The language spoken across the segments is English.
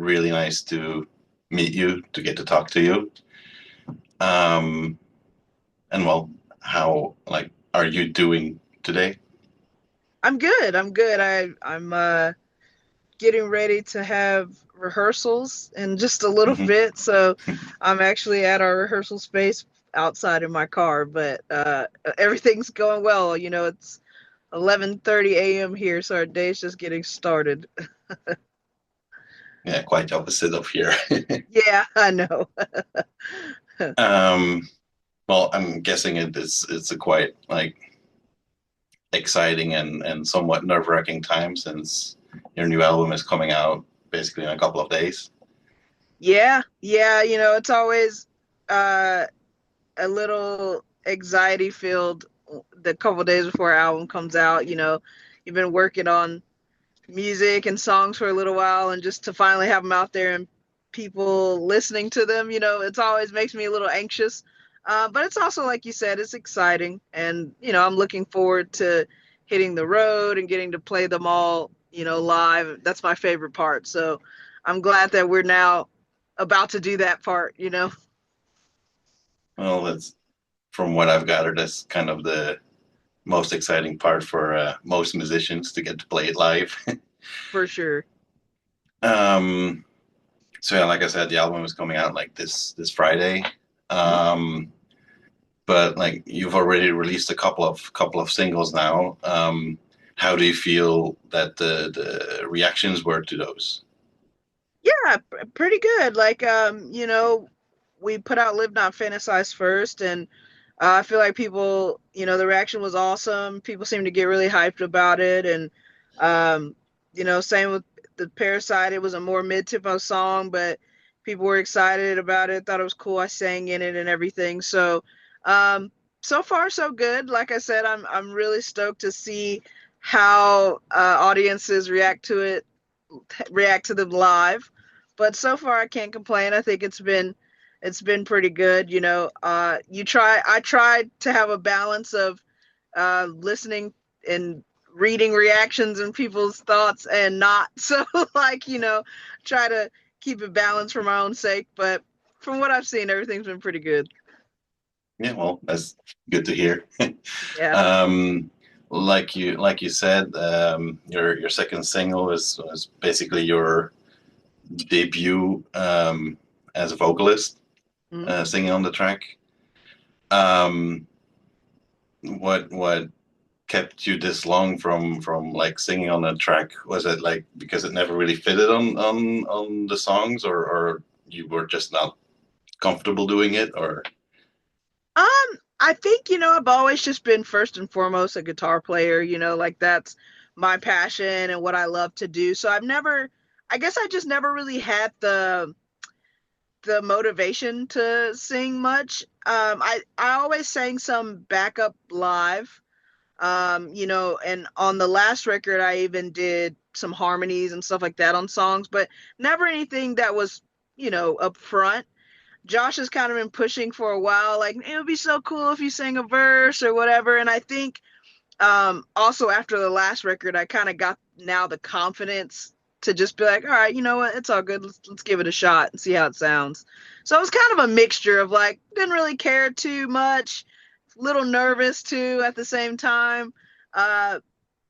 really nice to meet you, to get to talk to you. Um, and well, how are you doing today? I'm good. I'm good. I'm getting ready to have rehearsals in just a little Hmm. bit, so I'm actually at our rehearsal space outside in my car, but everything's going well. It's 11:30 a.m. here, so our day's just getting started. Yeah, quite opposite of here. Yeah, I know. Um, well, I'm guessing it's a quite exciting and somewhat nerve-wracking time since your new album is coming out basically in a couple of days. Yeah, yeah, it's always uh a little anxiety filled the couple days before our album comes out. You've been working on music and songs for a little while, and just to finally have them out there and people listening to them, it's always makes me a little anxious. But it's also, like you said, it's exciting, and I'm looking forward to hitting the road and getting to play them all, live. That's my favorite part. So I'm glad that we're now about to do that part. Well, that's from what I've gathered, that's kind of the most exciting part for most musicians to get to play it live. For sure. um, so yeah, like I said, the album is coming out like this Friday. Mhm. Um, but like you've already released a couple of singles now. How do you feel that the reactions were to those? Yeah, pretty good. Like, we put out Live Not Fantasize first, and I feel like people, the reaction was awesome. People seem to get really hyped about it, and same with the Parasite. It was a more mid-tempo song, but people were excited about it. Thought it was cool. I sang in it and everything. So, um, so far so good. Like I said, I'm really stoked to see how audiences react to them live. But so far I can't complain. I think it's been pretty good. I tried to have a balance of listening and reading reactions and people's thoughts and not. So like, try to keep it balanced for my own sake. But from what I've seen, everything's been pretty good. Yeah, well, that's good to hear. Yeah. um, like you said, your second single was basically your debut as a vocalist, Mhm. singing on the track. Um, what kept you this long from like singing on a track? Was it like because it never really fitted on the songs, or you were just not comfortable doing it, or I think, I've always just been first and foremost a guitar player, like that's my passion and what I love to do. So I guess I just never really had the motivation to sing much. I always sang some backup live, and on the last record, I even did some harmonies and stuff like that on songs, but never anything that was, up front. Josh has kind of been pushing for a while, like it would be so cool if you sang a verse or whatever. And I think also after the last record, I kind of got now the confidence to just be like, all right, you know what, it's all good. Let's give it a shot and see how it sounds. So it was kind of a mixture of like didn't really care too much, little nervous too at the same time. Uh,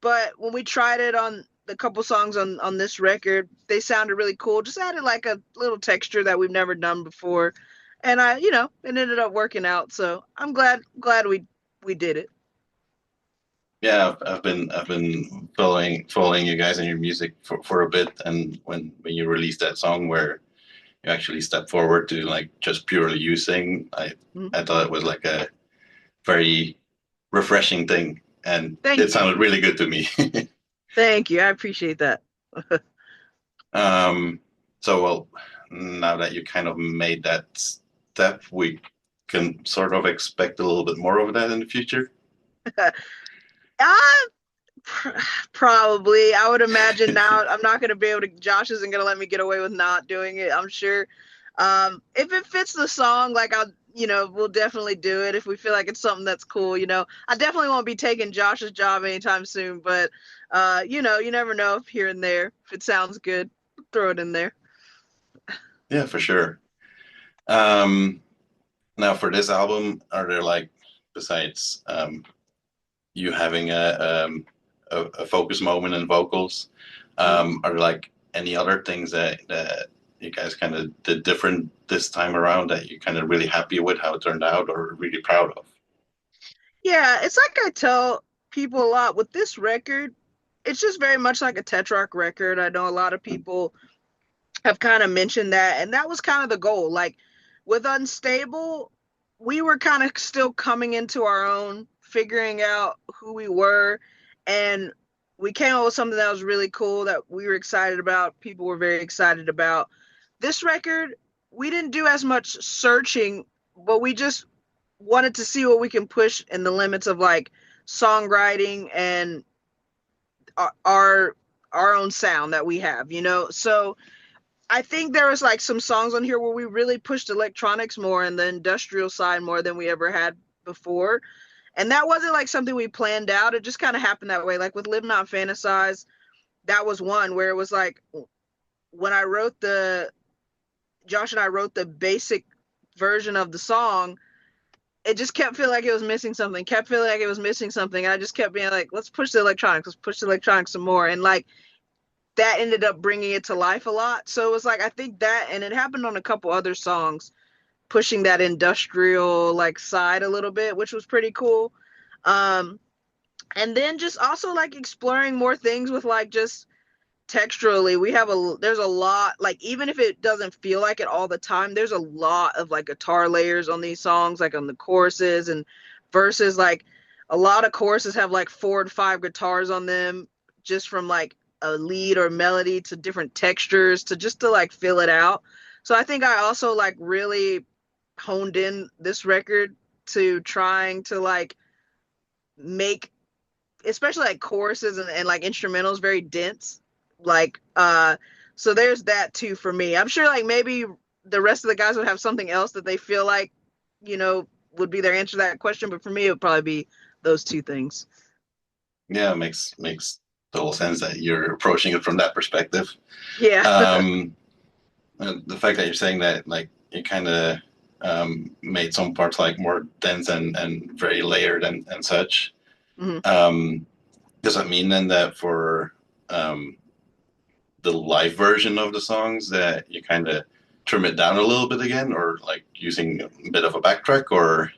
but when we tried it on the couple songs on this record, they sounded really cool. Just added like a little texture that we've never done before, and it ended up working out. So I'm glad we did it. yeah, I've been following you guys and your music for a bit, and when you released that song where you actually stepped forward to like just purely you sing, Mhm. I thought it was like a very refreshing thing, and it Thank you. sounded really good to me. Thank you. I appreciate that. um, so well, now that you kind of made that step, we can sort of expect a little bit more of that in the future. I probably. I would imagine now I'm not going to be able to. Josh isn't going to let me get away with not doing it. I'm sure. If it fits the song, like we'll definitely do it if we feel like it's something that's cool. I definitely won't be taking Josh's job anytime soon, but you never know if here and there if it sounds good, throw it in there. Yeah, for sure. Um, Now for this album, are there like besides you having a focus moment in vocals, Mhm. are there like any other things that you guys kind of did different this time around that you're kind of really happy with how it turned out or really proud of? Yeah, it's like I tell people a lot with this record, it's just very much like a Tetrarch record. I know a lot of people have kind of mentioned that, and that was kind of the goal. Like with Unstable, we were kind of still coming into our own, figuring out who we were, and we came up with something that was really cool that we were excited about. People were very excited about. This record, we didn't do as much searching, but we just wanted to see what we can push in the limits of like songwriting and our our own sound that we have, you know. So I think there was like some songs on here where we really pushed electronics more and the industrial side more than we ever had before. And that wasn't like something we planned out. It just kind of happened that way. Like with Live Not Fantasize, that was one where it was like when I wrote the Josh and I wrote the basic version of the song, it just kept feeling like it was missing something, kept feeling like it was missing something. And I just kept being like, let's push the electronics, let's push the electronics some more. And like that ended up bringing it to life a lot. So it was like, I think that, and it happened on a couple other songs, pushing that industrial like side a little bit, which was pretty cool. Um, and then just also like exploring more things with like just texturally we have there's a lot like even if it doesn't feel like it all the time there's a lot of like guitar layers on these songs like on the choruses and verses like a lot of choruses have like 4 to 5 guitars on them just from like a lead or melody to different textures to just to like fill it out. So I think I also like really honed in this record to trying to like make especially like choruses and like instrumentals very dense like so there's that too for me. I'm sure like maybe the rest of the guys would have something else that they feel like you know would be their answer to that question, but for me it would probably be those two things. Yeah, makes total sense that you're approaching it from that perspective. Yeah. Um, the fact that you're saying that like you kind of made some parts like more dense and very layered and such. Mhm. Um, does that mean then that for um, the live version of the songs that you kind of trim it down a little bit again, or like using a bit of a backtrack, or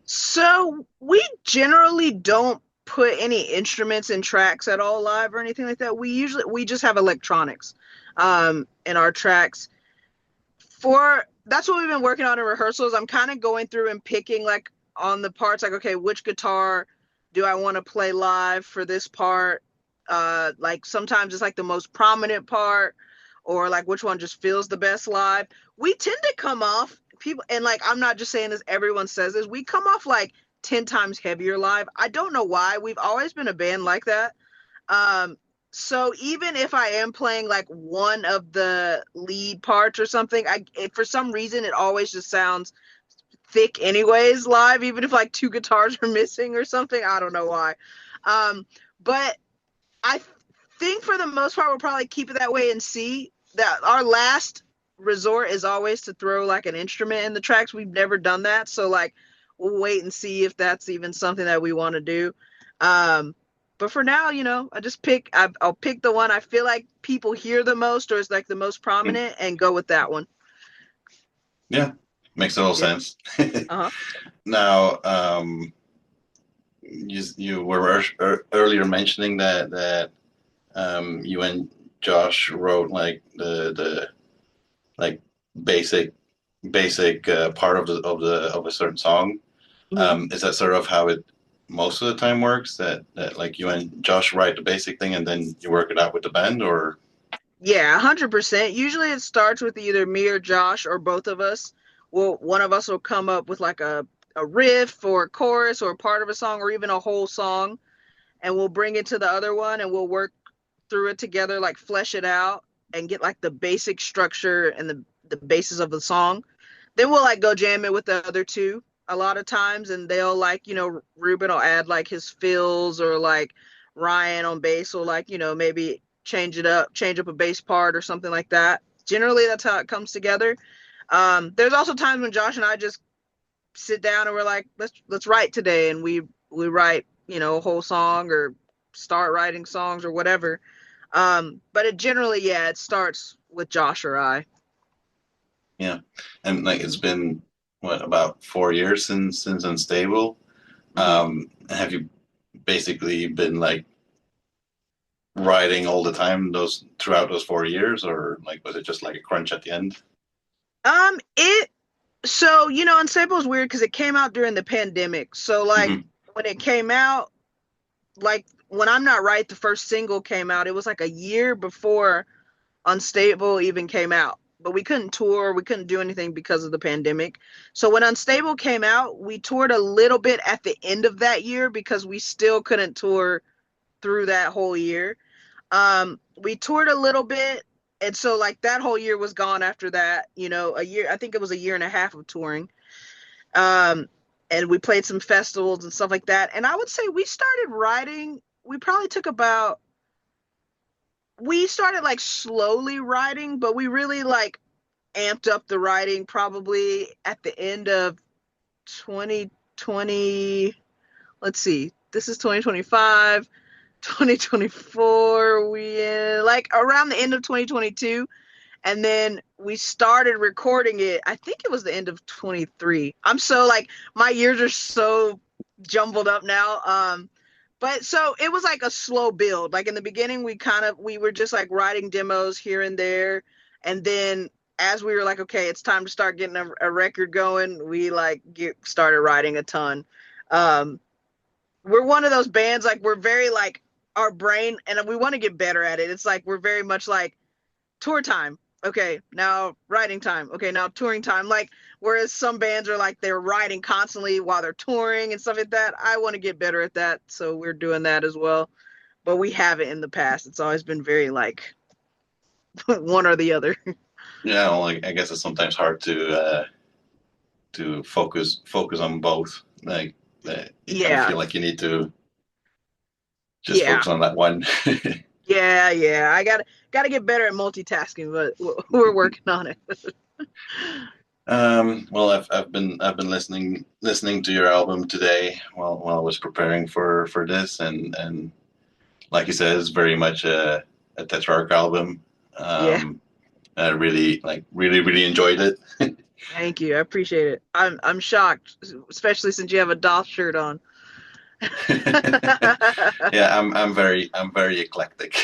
So we generally don't put any instruments in tracks at all live or anything like that. We just have electronics in our tracks. For that's what we've been working on in rehearsals. I'm kind of going through and picking like on the parts like okay, which guitar do I want to play live for this part? Like sometimes it's like the most prominent part or like which one just feels the best live. We tend to come off people and like I'm not just saying this, everyone says this. We come off like 10 times heavier live. I don't know why. We've always been a band like that. Um, so even if I am playing like one of the lead parts or something, for some reason it always just sounds thick anyways live, even if like 2 guitars are missing or something. I don't know why. But I think for the most part we'll probably keep it that way and see that our last resort is always to throw like an instrument in the tracks. We've never done that, so like we'll wait and see if that's even something that we want to do. Um, but for now, you know, I'll pick the one I feel like people hear the most or is like the most prominent and go with that one. yeah, makes total Yeah. sense. Uh-huh. Now, you were earlier mentioning that you and Josh wrote like the like basic basic part of the of a certain song. Mhm. Is that sort of how it most of the time works? That like you and Josh write the basic thing and then you work it out with the band, or Yeah, 100%. Usually it starts with either me or Josh or both of us. Well, one of us will come up with like a riff or a chorus or a part of a song or even a whole song, and we'll bring it to the other one and we'll work through it together, like flesh it out and get like the basic structure and the basis of the song. Then we'll like go jam it with the other two a lot of times, and they'll like, you know, Ruben will add like his fills or like Ryan on bass will like, you know, maybe change it up, change up a bass part or something like that. generally that's how it comes together. There's also times when Josh and I just sit down and we're like, let's write today, and we write, you know, a whole song or start writing songs or whatever. But it generally, yeah, it starts with Josh or I. Yeah, and like it's been what about 4 years since Unstable. Mm-hmm. Have you basically been like writing all the time those throughout those 4 years, or like was it just like a crunch at the end? It so you know, Unstable is weird because it came out during the pandemic. So like Hmm. when it came out, like when I'm Not Right, the first single came out, it was like a year before Unstable even came out. But we couldn't tour, we couldn't do anything because of the pandemic. So when Unstable came out, we toured a little bit at the end of that year because we still couldn't tour through that whole year. We toured a little bit, and so like that whole year was gone after that, you know, a year, I think it was a year and a half of touring. Um, and we played some festivals and stuff like that. And I would say we started writing, we probably took about we started like slowly writing, but we really like amped up the writing probably at the end of 2020. Let's see, this is 2025, 2024. We like around the end of 2022, and then we started recording it. I think it was the end of 23. I'm so like my years are so jumbled up now. But so it was like a slow build. Like in the beginning, we were just like writing demos here and there, and then as we were like, okay, it's time to start getting a record going, we like started writing a ton. Um, we're one of those bands, like we're very like our brain, and we want to get better at it. It's like we're very much like tour time. Okay, now writing time. Okay, now touring time. Like, whereas some bands are like they're writing constantly while they're touring and stuff like that. I want to get better at that, so we're doing that as well. But we haven't in the past. It's always been very like one or the other. Yeah, well, like I guess it's sometimes hard to focus on both. Like you kind of Yeah, feel like you need to just yeah, focus on that one. yeah. I gotta get better at multitasking, but we're working on it. Well, I've been listening to your album today while I was preparing for this, and like you said, it's very much a Tetrarch album. Yeah, Um, I really enjoyed it. thank you. I appreciate it. I'm shocked, especially since you have a Doth shirt on. Yeah, I'm very eclectic.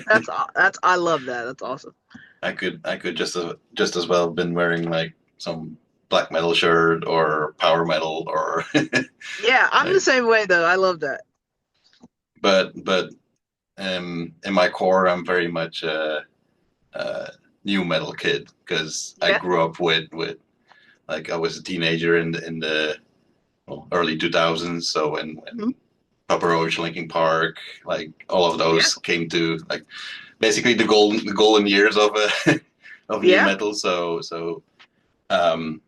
That's I love that. That's awesome. I could just as well have been wearing like some black metal shirt or power metal or Yeah, I'm the like, same way though. I love that. but in my core I'm very much a new metal kid because I Yeah. grew up with like I was a teenager in the well, early 2000s, so when Mhm. Papa Roach, Linkin Park, like all of Yeah. those came to like basically the golden years of of new Yeah. metal. So um,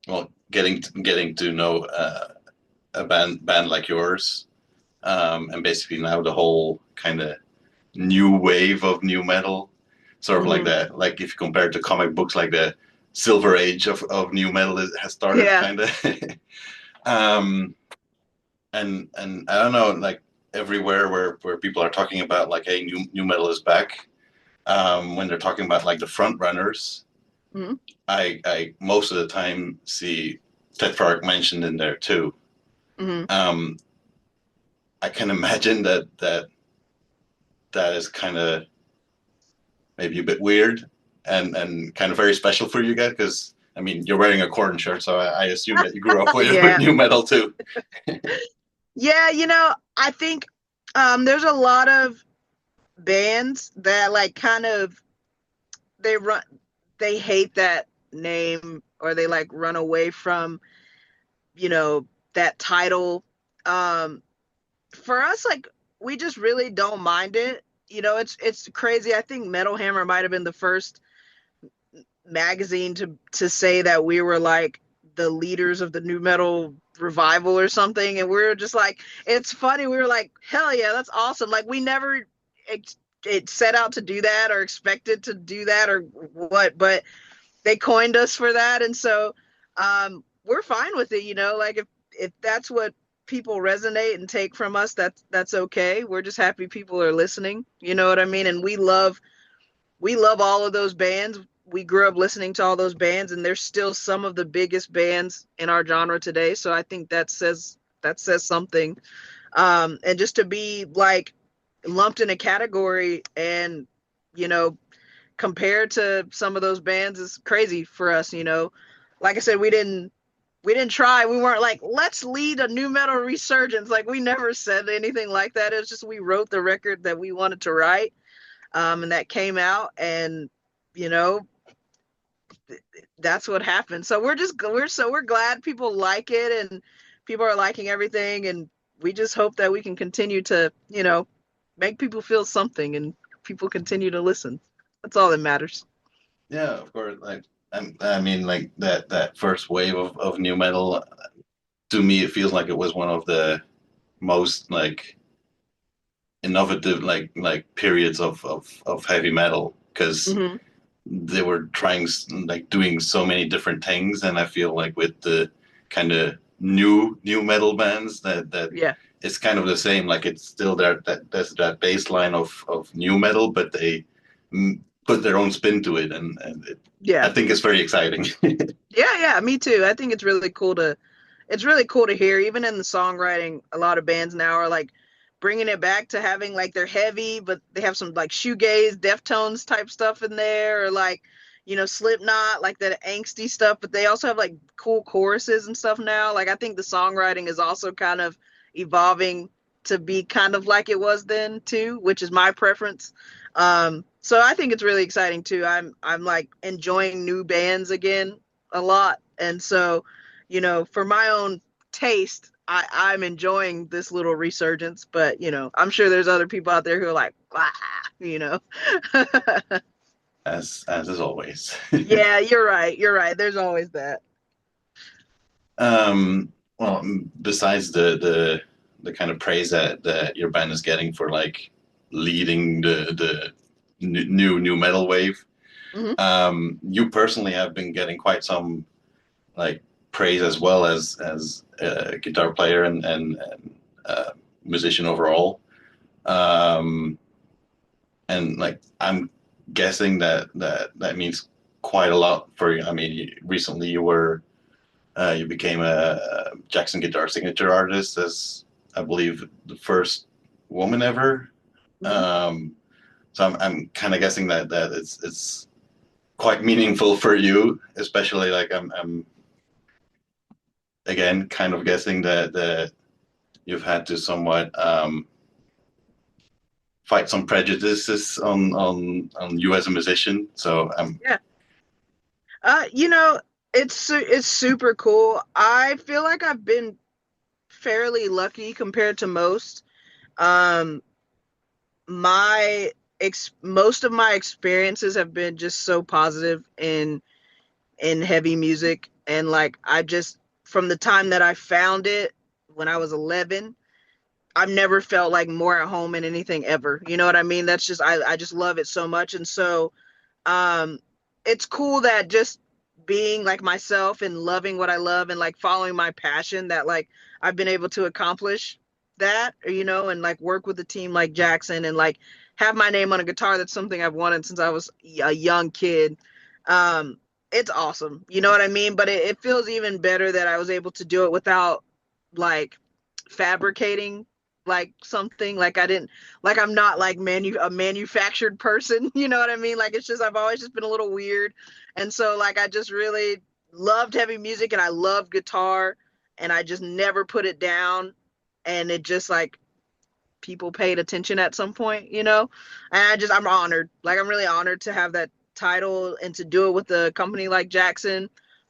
well, getting to know a band like yours, and basically now the whole kind of new wave of new metal, sort of like Hmm. that. Like if you compare it to comic books, like the Silver Age of new metal has started, Yeah. kind of. um, and I don't know, like everywhere where people are talking about like, hey, new metal is back. When they're talking about like the front runners, Hmm. I most of the time see Tetrarch mentioned in there too. Hmm. Um, I can imagine that is kind of maybe a bit weird and kind of very special for you guys because I mean you're wearing a Corn shirt, so I assume that you grew up with Yeah. new metal too. Yeah, you know, I think there's a lot of bands that like kind of they run they hate that name, or they like run away from, you know, that title. Um for us, like, we just really don't mind it. You know, it's crazy. I think Metal Hammer might have been the first magazine to say that we were like the leaders of the new metal revival or something, and we are just like, it's funny, we were like, hell yeah, that's awesome. Like we never it set out to do that or expected to do that or what, but they coined us for that. And so we're fine with it, you know, like if that's what people resonate and take from us, that's okay. We're just happy people are listening, you know what I mean? And we love all of those bands. We grew up listening to all those bands, and they're still some of the biggest bands in our genre today. So I think that says something. And just to be like lumped in a category and, you know, compared to some of those bands is crazy for us, you know. Like I said, we didn't try. We weren't like, let's lead a new metal resurgence. Like we never said anything like that. It was just we wrote the record that we wanted to write, and that came out, and you know, that's what happened. So we're glad people like it and people are liking everything, and we just hope that we can continue to, you know, make people feel something and people continue to listen. That's all that matters. Yeah, of course. Like I mean, like that first wave of new metal, to me, it feels like it was one of the most like innovative like periods of heavy metal because Hmm. they were trying like doing so many different things, and I feel like with the kind of new metal bands that Yeah. it's kind of the same. Like it's still there that there's that baseline of new metal, but they put their own spin to it, and I Yeah. think it's very exciting. Yeah, yeah, me too. I think it's really cool to hear. Even in the songwriting, a lot of bands now are like bringing it back to having like they're heavy, but they have some like shoegaze, Deftones type stuff in there, or like, you know, Slipknot, like that angsty stuff. But they also have like cool choruses and stuff now. Like I think the songwriting is also kind of evolving to be kind of like it was then too, which is my preference. So I think it's really exciting too. I'm like enjoying new bands again a lot, and so, you know, for my own taste, I'm enjoying this little resurgence, but you know, I'm sure there's other people out there who are like, ah, you know. As is always. Yeah, you're right. You're right. There's always that. Well, besides the kind of praise that your band is getting for like leading the new metal wave, Hmm. you personally have been getting quite some like praise as well as a guitar player and musician overall. Um, and like I'm guessing that means quite a lot for you. I mean, recently you became a Jackson Guitar signature artist as I believe the first woman ever. Hmm. Um, so I'm kind of guessing that it's quite meaningful for you, especially like I'm again kind of guessing that you've had to somewhat fight some prejudices on you as a musician. So Yeah. You know, it's super cool. I feel like I've been fairly lucky compared to most. Um, most of my experiences have been just so positive in heavy music, and like I just from the time that I found it when I was 11, I've never felt like more at home in anything ever. You know what I mean? That's just I just love it so much. And so um it's cool that just being like myself and loving what I love and like following my passion, that like I've been able to accomplish that, you know, and like work with a team like Jackson and like have my name on a guitar. That's something I've wanted since I was a young kid. um it's awesome, you know what I mean? But it feels even better that I was able to do it without like fabricating like something. Like I didn't, like I'm not like a manufactured person, you know what I mean? Like it's just I've always just been a little weird. And so like I just really loved heavy music and I love guitar, and I just never put it down, and it just like people paid attention at some point, you know? And I'm honored. Like I'm really honored to have that title and to do it with a company like Jackson.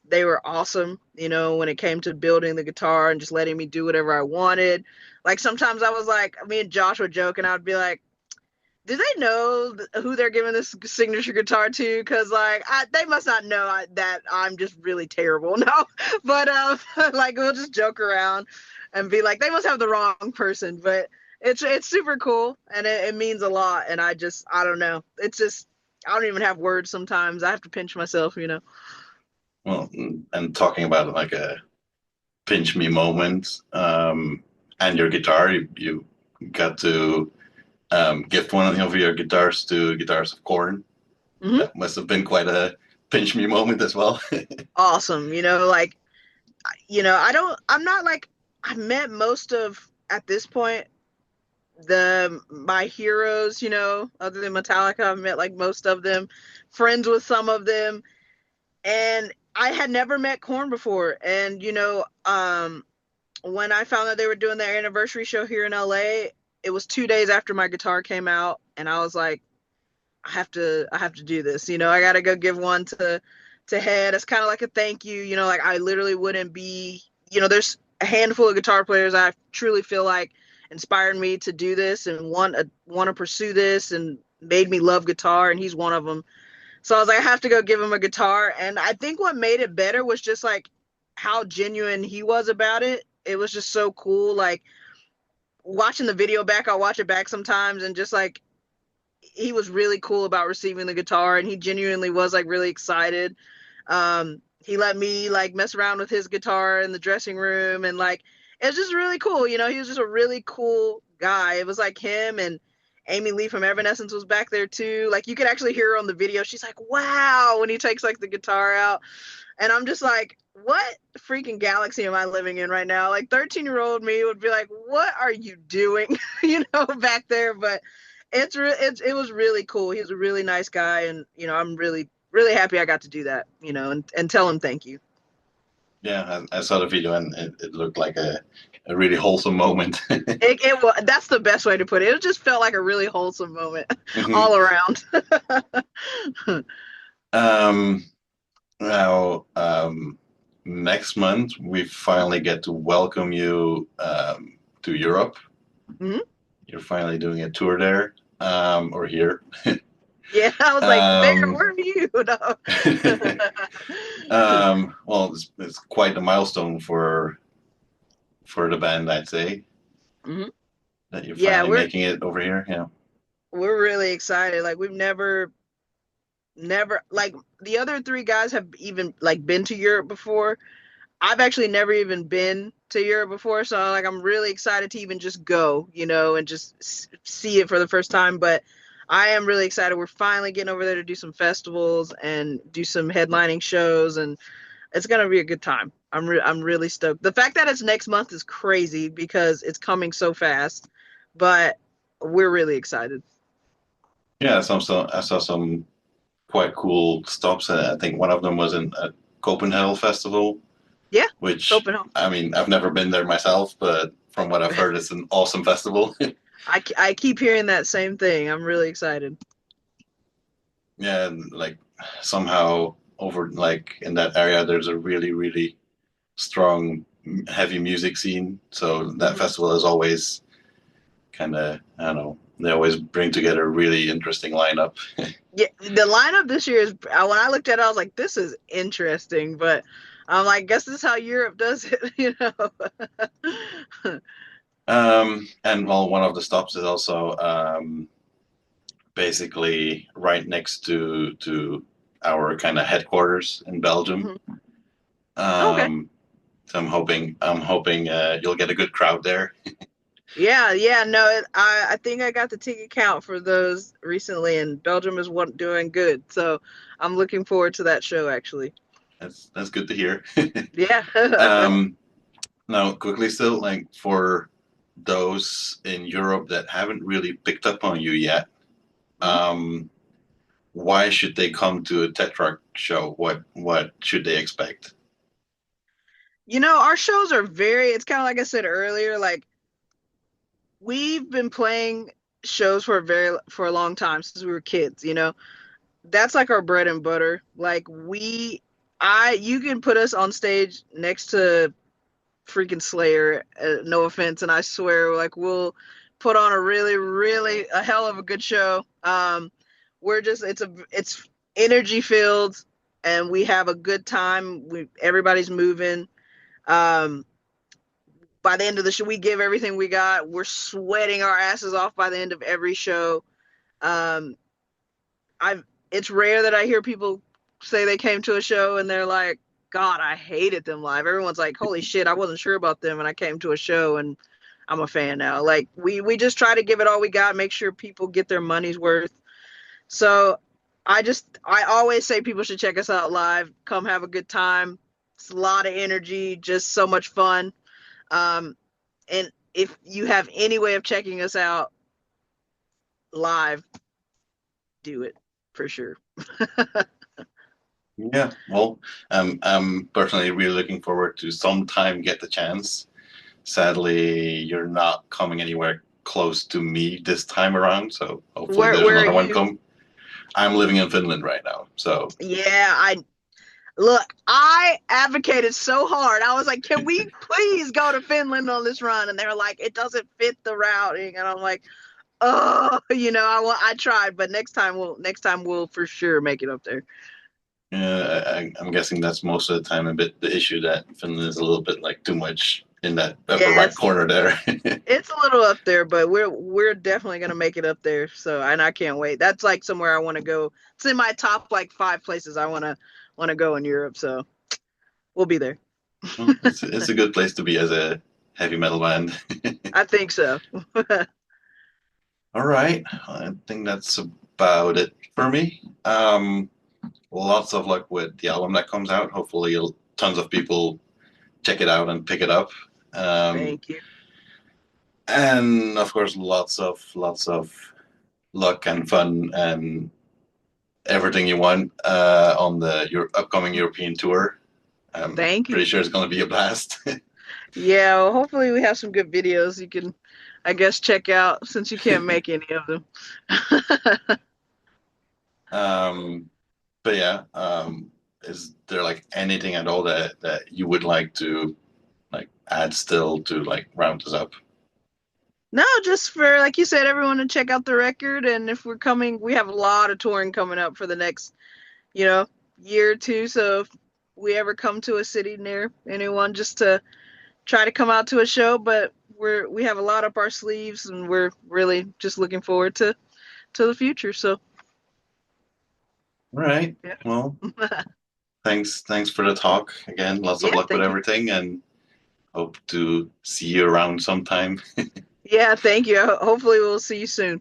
They were awesome, you know, when it came to building the guitar and just letting me do whatever I wanted. Like sometimes I was like, me and Josh would joke and I'd be like, do they know who they're giving this signature guitar to? Because like they must not know that I'm just really terrible. No, but like we'll just joke around and be like, they must have the wrong person. But It's super cool, and it means a lot. And I don't know. It's just I don't even have words sometimes. I have to pinch myself, you know. Well, and talking about like a pinch me moment, and your guitar, you got to gift one of your guitars to Guitars of Corn. Hmm. That must have been quite a pinch me moment as well. Awesome, you know, like I'm not like I've met most of at this point the my heroes, you know, other than Metallica. I've met like most of them, friends with some of them, and I had never met Korn before. And when I found that they were doing their anniversary show here in LA, it was 2 days after my guitar came out, and I was like, I have to do this. You know, I got to go give one to Head. It's kind of like a thank you. You know, like I literally wouldn't be. You know, there's a handful of guitar players I truly feel like inspired me to do this and want to pursue this and made me love guitar, and he's one of them. So I was like, I have to go give him a guitar. And I think what made it better was just like how genuine he was about it. It was just so cool. Like watching the video back, I'll watch it back sometimes, and just like he was really cool about receiving the guitar, and he genuinely was like really excited. He let me like mess around with his guitar in the dressing room, and like it was just really cool. You know, he was just a really cool guy. It was like him and Amy Lee from Evanescence was back there too. Like you could actually hear her on the video. She's like, "Wow!" when he takes like the guitar out, and I'm just like, "What freaking galaxy am I living in right now?" Like 13-year-old me would be like, "What are you doing?" Back there. But it was really cool. He was a really nice guy, and I'm really happy I got to do that. And tell him thank you. Yeah, I saw the video and it looked like a really wholesome moment. It was that's the best way to put it. It just felt like a really wholesome moment Mhm. all around. Um, Now, next month we finally get to welcome you to Europe. Hmm. You're finally doing a tour there, or here. Yeah, I was like, Bear, Um, where are you? well, it's quite a milestone for the band, I'd say, Hmm. that you're Yeah, finally making it over here. Yeah. we're really excited. Like we've never like the other three guys have even like been to Europe before. I've actually never even been to Europe before, so like I'm really excited to even just go, and just see it for the first time. But I am really excited. We're finally getting over there to do some festivals and do some headlining shows, and it's gonna be a good time. I'm really stoked. The fact that it's next month is crazy because it's coming so fast, but we're really excited. Yeah, I saw some quite cool stops. I think one of them was in a Copenhagen festival, Yeah, which Copenhagen. I mean, I've never been there myself, but from what I've heard, it's an awesome festival. I keep hearing that same thing. I'm really excited. Yeah, and like somehow over like in that area, there's a really, really strong heavy music scene. So that Hmm. festival is always kind of, I don't know, they always bring together a really interesting lineup. Yeah, the lineup this year is when I looked at it, I was like, this is interesting, but I'm like, guess this is how Europe does it, you know. And well, one of the stops is also basically right next to our kind of headquarters in Belgium. Mhm. Okay. Um, so I'm hoping you'll get a good crowd there. Yeah, yeah, no, I think I got the ticket count for those recently, and Belgium is doing good, so I'm looking forward to that show actually. That's good to hear. Yeah. um, Now, quickly still, like for those in Europe that haven't really picked up on you yet, Mhm. um, why should they come to a Tetrarch show? What should they expect? Our shows are it's kind of like I said earlier, like we've been playing shows for a long time since we were kids, that's like our bread and butter. Like you can put us on stage next to freaking Slayer, no offense, and I swear, like we'll put on a really, really a hell of a good show. We're just it's energy filled, and we have a good time. Everybody's moving. Um, by the end of the show, we give everything we got. We're sweating our asses off by the end of every show. Um, I've it's rare that I hear people say they came to a show and they're like, God, I hated them live. Everyone's like, holy shit, I wasn't sure about them and I came to a show and I'm a fan now. Like we just try to give it all we got, make sure people get their money's worth. So I always say people should check us out live. Come have a good time. It's a lot of energy, just so much fun. Um, and if you have any way of checking us out live, do it for sure. Yeah, well, I'm personally really looking forward to sometime get the chance. Sadly, you're not coming anywhere close to me this time around, so hopefully there's Where are another one you? come. I'm living in Finland right now, so Yeah, I look, I advocated so hard. I was like, can we please go to Finland on this run? And they were like, it doesn't fit the routing. And I'm like, oh, I tried, but next time we'll for sure make it up there. yeah, I'm guessing that's most of the time a bit the issue that Finland is a little bit like too much in that upper Yeah, right corner there. it's a little up there, but we're definitely gonna make it up there. So, and I can't wait. That's like somewhere I want to go. It's in my top like 5 places I wanna go in Europe. So we'll be there. Well, it's a good place to be as a heavy metal band. I think so. All right, I think that's about it for me. Lots of luck with the album that comes out. Hopefully, tons of people check it out and pick it up. Um, Thank you. and of course, lots of luck and fun and everything you want on your upcoming European tour. I'm Thank you. pretty sure it's going to be a blast. Yeah, well, hopefully we have some good videos you can, I guess, check out since you can't make any of them. um, but yeah, is there like anything at all that you would like to like add still to like round us up? No, just for, like you said, everyone to check out the record. And if we're coming, we have a lot of touring coming up for the next, you know, year or two. So if we ever come to a city near anyone, just to try to come out to a show. But we have a lot up our sleeves and we're really just looking forward to the future. So All right. yeah. Well, thanks for the talk again. Lots of Yeah, luck with thank you. everything, and hope to see you around sometime. Yeah, thank you. Hopefully we'll see you soon.